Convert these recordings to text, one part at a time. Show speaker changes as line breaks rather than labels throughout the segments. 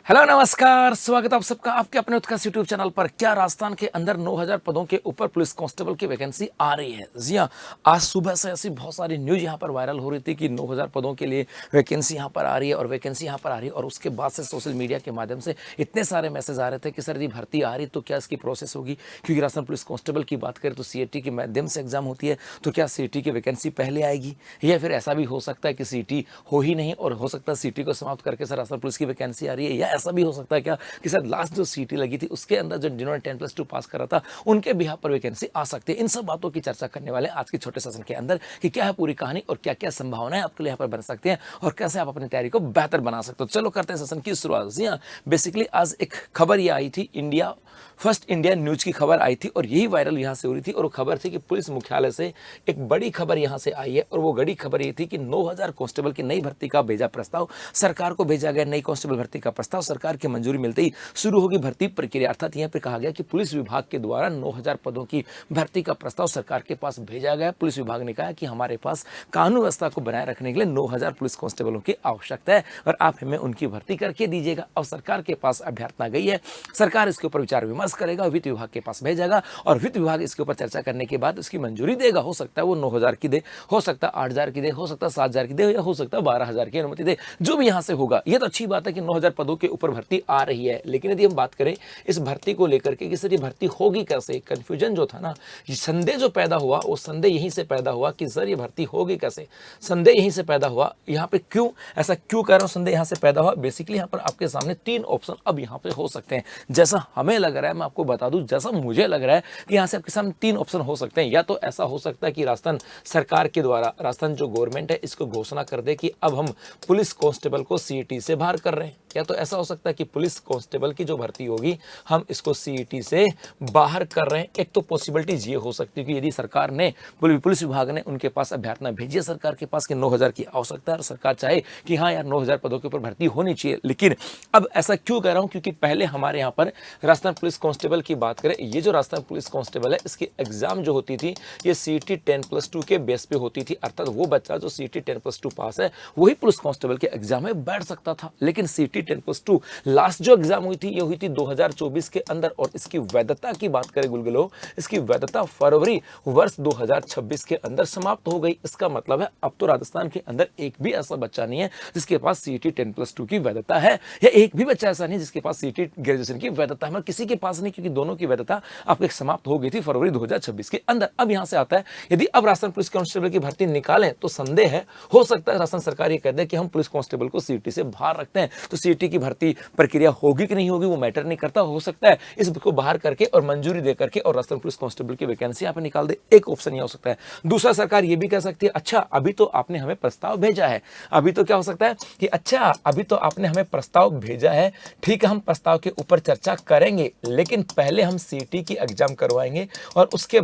Hello नमस्कार, स्वागत है आप सबका आपके अपने उत्कर्ष यूट्यूब चैनल पर। क्या राजस्थान के अंदर 9000 पदों के ऊपर पुलिस कांस्टेबल की वैकेंसी आ रही है? जी हाँ, आज सुबह से ऐसी बहुत सारी न्यूज़ यहाँ पर वायरल हो रही थी कि 9000 पदों के लिए वैकेंसी यहाँ पर आ रही है और वैकेंसी यहाँ पर आ रही है। और उसके बाद से सोशल मीडिया के माध्यम से इतने सारे मैसेज आ रहे थे कि सर जी भर्ती आ रही तो क्या इसकी प्रोसेस होगी? क्योंकि राजस्थान पुलिस कांस्टेबल की बात करें तो CAT के माध्यम से एग्जाम होती है, तो क्या CAT की वैकेंसी पहले आएगी या फिर ऐसा भी हो सकता है कि CAT हो ही नहीं और हो सकता है CAT को समाप्त करके सर राजस्थान पुलिस की वैकेंसी आ रही है? या ऐसा भी हो सकता है क्या कि सर लास्ट जो CAT लगी थी उसके अंदर जो जिन्होंने 10+2 पास करा था उनके बिहाफ पर वैकेंसी आ सकती है? इन सब बातों की चर्चा करने वाले आज के छोटे सेशन के अंदर कि क्या है पूरी कहानी और क्या क्या संभावनाएं आपके लिए यहाँ पर बन सकती हैं और कैसे आप अपनी तैयारी को बेहतर बना सकते हो। चलो करते हैं सेशन की शुरुआत। जी हाँ, बेसिकली आज एक खबर ये आई थी, इंडिया फर्स्ट इंडिया न्यूज की खबर आई थी और यही वायरल यहाँ से हो रही थी। और वो खबर थी कि पुलिस मुख्यालय से एक बड़ी खबर यहाँ से आई है और वो बड़ी खबर ये थी कि 9000 कांस्टेबल की नई भर्ती का भेजा प्रस्ताव सरकार को भेजा गया। नई कांस्टेबल भर्ती का प्रस्ताव सरकार की मंजूरी मिलते ही शुरू होगी भर्ती प्रक्रिया। अर्थात यहाँ पे कहा गया कि पुलिस विभाग के द्वारा 9000 पदों की भर्ती का प्रस्ताव सरकार के पास भेजा गया। पुलिस विभाग ने कहा कि हमारे पास कानून व्यवस्था को बनाए रखने के लिए 9000 पुलिस कांस्टेबलों की आवश्यकता है और आप हमें उनकी भर्ती करके दीजिएगा। अब सरकार के पास अभ्यर्थना गई है, सरकार इसके ऊपर विचार विमर्श करेगा, वित्त विभाग के पास भेजेगा और वित्त विभाग इसके ऊपर चर्चा करने के बाद उसकी मंजूरी देगा। हो सकता है वो 9000 की दे, हो सकता है 8000 की दे, हो सकता है 7000 की दे या हो सकता है 12000 की अनुमति दे। जो भी यहां से होगा, ये तो अच्छी बात है कि 9000 पदों के ऊपर भर्ती आ रही है। लेकिन यदि हम बात करें इस भर्ती को लेकर के कि सर ये भर्ती होगी कैसे, कंफ्यूजन जो था ना, संदेह जो पैदा हुआ वो संदेह यहीं से पैदा हुआ कि सर ये भर्ती होगी कैसे। संदेह यहीं से पैदा हुआ। यहाँ पे क्यों ऐसा क्यों कह रहा हूँ संदेह यहाँ से पैदा हुआ? बेसिकली यहाँ पर आपके सामने 3 ऑप्शन अब यहाँ पे हो सकते हैं। जैसा हमें लग रहा है, मैं आपको बता दूं, जैसा मुझे लग रहा है कि यहाँ से आपके सामने 3 ऑप्शन हो सकते हैं। या तो ऐसा हो सकता है कि राजस्थान सरकार के द्वारा, राजस्थान जो गवर्नमेंट है इसको घोषणा कर दे कि अब हम पुलिस कांस्टेबल को CAT से बाहर कर रहे हैं। या तो ऐसा हो सकता है कि पुलिस कांस्टेबल की जो भर्ती होगी हम इसको CAT से बाहर कर रहे हैं। एक तो पॉसिबिलिटीज ये हो सकती है कि यदि सरकार ने, पुलिस विभाग ने उनके पास अभ्यर्थना भेजी है सरकार के पास कि 9000 की आवश्यकता है और सरकार चाहे कि हाँ यार 9000 पदों के ऊपर भर्ती होनी चाहिए। लेकिन अब ऐसा क्यों कह रहा हूं? क्योंकि पहले हमारे यहाँ पर राजस्थान पुलिस कांस्टेबल की बात करें, ये जो राजस्थान पुलिस कांस्टेबल है इसकी एग्जाम जो होती थी ये CAT 10+2 के बेस पे होती थी। अर्थात वो बच्चा जो CAT 10+2 पास है वही पुलिस कांस्टेबल के एग्जाम में बैठ सकता था। लेकिन CAT 10+2 लास्ट जो एग्जाम हुई थी ये हुई थी 2024 के अंदर और इसकी वैधता की बात करें गुलगुलो, इसकी वैधता फरवरी वर्ष 2026 के अंदर समाप्त हो गई। इसका मतलब है अब तो राजस्थान के अंदर एक भी ऐसा बच्चा नहीं है जिसके पास CAT 10+2 की वैधता है, या एक भी बच्चा ऐसा नहीं जिसके पास CAT ग्रेजुएशन की वैधता है। मतलब किसी के पास नहीं, क्योंकि दोनों की वैधता आपको समाप्त हो गई थी फरवरी 2026 के अंदर। अब यहां से आता है यदि अब राजस्थान पुलिस कांस्टेबल की भर्ती निकालें तो संदेह है, हो सकता है राजस्थान सरकार ये कह दे कि हम पुलिस कांस्टेबल को CAT से बाहर रखते हैं। तो CAT की भर्ती प्रक्रिया होगी कि नहीं होगी वो मैटर नहीं करता। हो सकता है इसको बाहर करके और मंजूरी दे करके और राजस्थान पुलिस कांस्टेबल की वैकेंसी यहाँ पे निकाल दे। एक ऑप्शन ये हो सकता है। दूसरा, सरकार ये भी कह सकती है अच्छा अभी तो आपने हमें प्रस्ताव भेजा है, अभी तो क्या हो सकता है कि अच्छा अभी तो आपने हमें प्रस्ताव भेजा है, ठीक है हम प्रस्ताव के ऊपर चर्चा करेंगे लेकिन पहले हम CAT की एग्जाम करवाएंगे और उसके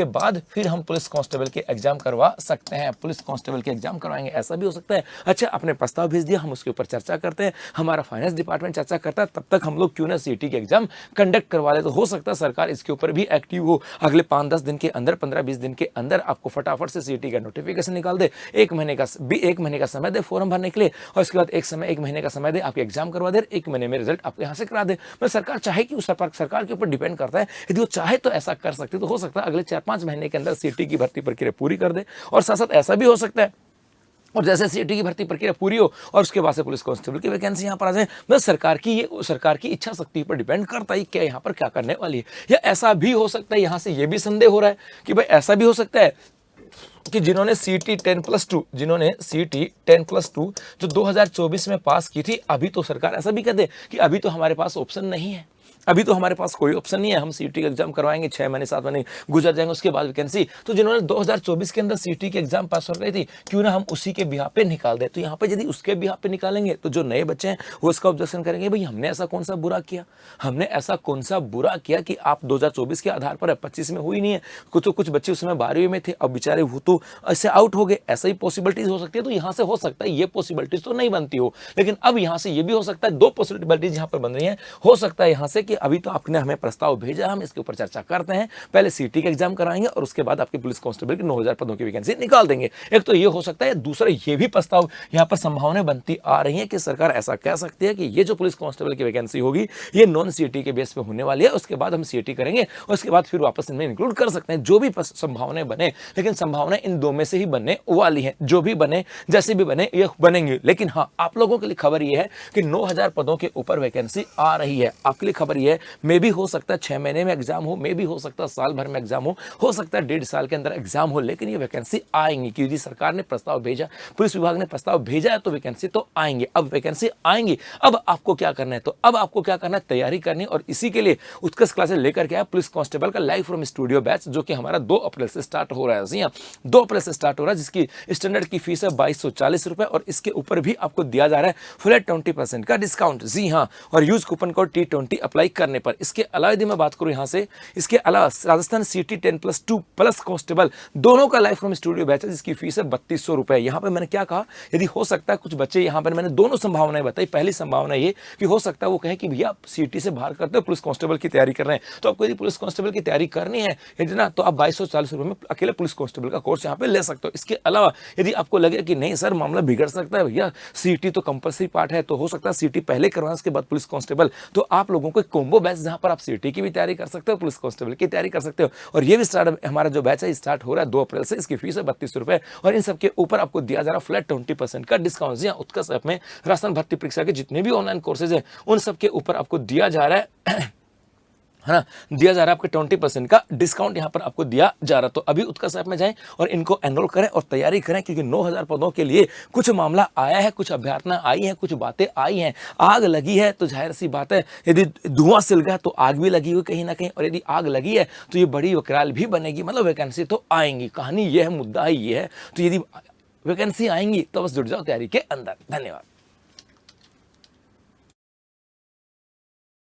बाद फिर हम पुलिस कांस्टेबल के एग्जाम करवा सकते हैं, पुलिस कांस्टेबल के एग्जाम करवाएंगे। ऐसा भी हो सकता है। अच्छा आपने प्रस्ताव भेज दिया, हम उसके ऊपर चर्चा करते हैं, हमारा फाइनेंस डिपार्टमेंट चर्चा करता है, तब तक हम लोग क्यों ना CAT की एग्जाम कंडक्ट करवा ले। तो हो सकता है सरकार इसके ऊपर भी एक्टिव हो, अगले 5-10 दिन के अंदर, 15-20 दिन के अंदर आपको फटाफट से CAT का नोटिफिकेशन निकाल दे, एक महीने का समय दे फॉर्म भरने के लिए और उसके बाद एक महीने का समय दे आपके एग्जाम करवा दे, 1 महीने में रिजल्ट आपके यहाँ से करा दे। मैं सरकार चाहे कि उस सरकार के ऊपर डिपेंड करता है, यदि वो चाहे तो ऐसा कर सकती है। तो हो सकता है अगले 4-5 महीने के अंदर CAT की भर्ती प्रक्रिया पूरी कर दे और साथ साथ ऐसा भी हो सकता है और जैसे CAT की भर्ती प्रक्रिया पूरी हो और उसके बाद से पुलिस कांस्टेबल की वैकेंसी यहाँ पर आ जाए। बस सरकार की इच्छा शक्ति पर डिपेंड करता है क्या यहाँ पर क्या करने वाली है। या ऐसा भी हो सकता है, यहाँ से ये भी संदेह हो रहा है कि भाई ऐसा भी हो सकता है कि जिन्होंने CAT 10+2 जो 2024 में पास की थी, अभी तो सरकार ऐसा भी कहते कि अभी तो हमारे पास ऑप्शन नहीं है, अभी तो हमारे पास कोई ऑप्शन नहीं है, हम CAT का एग्जाम करवाएंगे, 6 महीने 7 महीने गुजर जाएंगे उसके बाद वैकेंसी। तो जिन्होंने 2024 के अंदर CAT की एग्जाम पास कर गई थी, क्यों ना हम उसी के बिहाफ पे निकाल दें। तो यहाँ पे यदि उसके बिहाफ पे निकालेंगे तो जो नए बच्चे हैं वो इसका ऑब्जेक्शन करेंगे, भाई हमने ऐसा कौन सा बुरा किया, हमने ऐसा कौन सा बुरा किया कि आप 2024 के आधार पर 25 में हुई नहीं है। कुछ बच्चे उसमें 12वीं में थे, अब बेचारे वो तो ऐसे आउट हो गए। ऐसा ही पॉसिबिलिटीज हो सकती है। तो यहाँ से हो सकता है, ये पॉसिबिलिटीज तो नहीं बनती हो, लेकिन अब यहाँ से ये भी हो सकता है, 2 पॉसिबिलिटीज यहाँ पर बन रही है। हो सकता है यहाँ से कि अभी तो आपने हमें प्रस्ताव भेजा, हम इसके ऊपर चर्चा करते हैं, पहले सीटी का एग्जाम कराएंगे और उसके बाद आपके पुलिस कांस्टेबल की 9000 पदों की वैकेंसी निकाल देंगे। एक तो ये हो सकता है, दूसरा ये भी प्रस्ताव यहाँ पर संभावनाएं बनती आ रही है कि सरकार ऐसा कह सकती है कि ये जो पुलिस कांस्टेबल की वैकेंसी होगी ये नॉन सीटी के बेस पे होने वाली है, उसके बाद हम सीटी करेंगे और उसके बाद फिर वापस इनमें इंक्लूड कर सकते हैं। जो भी संभावनाएं बने, लेकिन संभावनाएं इन दो में से ही बनने वाली है। जो भी बने, जैसे भी बने, ये बनेंगे। लेकिन हाँ, आप लोगों के लिए खबर ये है कि 9000 पदों के ऊपर वैकेंसी आ रही है। आपके लिए खबर ये है, मे भी हो सकता है 6 महीने में एग्जाम हो, मे भी हो सकता है साल भर में एग्जाम हो सकता है 1.5 साल के अंदर एग्जाम हो, लेकिन ये वैकेंसी आएंगी क्योंकि सरकार ने प्रस्ताव भेजा, पुलिस विभाग ने प्रस्ताव भेजा है, तो वैकेंसी तो आएंगे। अब वैकेंसी आएंगी, अब आपको क्या करना है? तो अब आपको क्या करना है? तैयारी करनी। और इसी के लिए उत्कर्ष क्लासेस लेकर के आया पुलिस कांस्टेबल का लाइव फ्रॉम स्टूडियो बैच, जो कि हमारा 2 अप्रैल से स्टार्ट हो रहा है। 2 अप्रैल से स्टार्ट हो रहा है, जिसकी स्टैंडर्ड की फीस है 2240 रुपए और इसके ऊपर भी आपको दिया जा रहा है फ्लैट 20% का डिस्काउंट। जी हाँ, और use coupon code T20 apply करने पर। इसके अलावा यदि मैं बात करूं यहां से, इसके अलावा राजस्थान सिटी 10+2 प्लस कांस्टेबल दोनों का लाइव फ्रॉम स्टूडियो बैच है, जिसकी फीस है 3200 रुपए। यहां पर मैंने क्या कहा, यदि हो सकता है कुछ बच्चे, यहां पर मैंने दोनों संभावनाएं बताई। पहली संभावना ये कि हो सकता है वो कहे कि भैया सीटी से बाहर करते हो, पुलिस कांस्टेबल की तैयारी कर रहे हैं, तो आपको यदि पुलिस कांस्टेबल की तैयारी करनी है यदि ना, तो आप 2240 रुपए में अकेले पुलिस कांस्टेबल का कोर्स यहाँ पे ले सकते हो। इसके अलावा यदि आपको लगे कि नहीं सर मामला बिगड़ सकता है भैया, सीटी तो कंपलसरी पार्ट है, तो हो सकता है सीटी पहले करवाएं उसके बाद पुलिस कांस्टेबल, तो आप लोगों को एक कॉम्बो बैच जहां पर आप सीटी की भी तैयारी कर सकते हो, पुलिस कांस्टेबल की तैयारी कर सकते हो। और ये भी स्टार्ट, हमारा जो बैच है स्टार्ट हो रहा है 2 अप्रैल से। इसकी फीस है 3200 रुपए और इन सबके ऊपर आपको दिया जा रहा फ्लैट 20% का डिस्काउंट। जी हाँ, उत्कर्ष ऐप में राजस्थान भर्ती परीक्षा के जितने भी ऑनलाइन कोर्सेज है उन सबके ऊपर आपको दिया जा रहा है है ना, दिया जा रहा है आपके 20% का डिस्काउंट यहाँ पर आपको दिया जा रहा है। तो अभी उत्कर्ष ऐप में जाएं और इनको एनरोल करें और तैयारी करें, क्योंकि 9000 पदों के लिए कुछ मामला आया है, कुछ अभ्यर्थना आई है, कुछ बातें आई हैं। आग लगी है तो जाहिर सी बात है, यदि धुआं सिल गया तो आग भी लगी हुई कहीं ना कहीं, और यदि आग लगी है तो ये बड़ी विकराल भी बनेगी। मतलब वैकेंसी तो आएंगी, कहानी ये है, मुद्दा ही ये है। तो यदि वैकेंसी आएंगी तो बस जुट जाओ तैयारी के अंदर। धन्यवाद।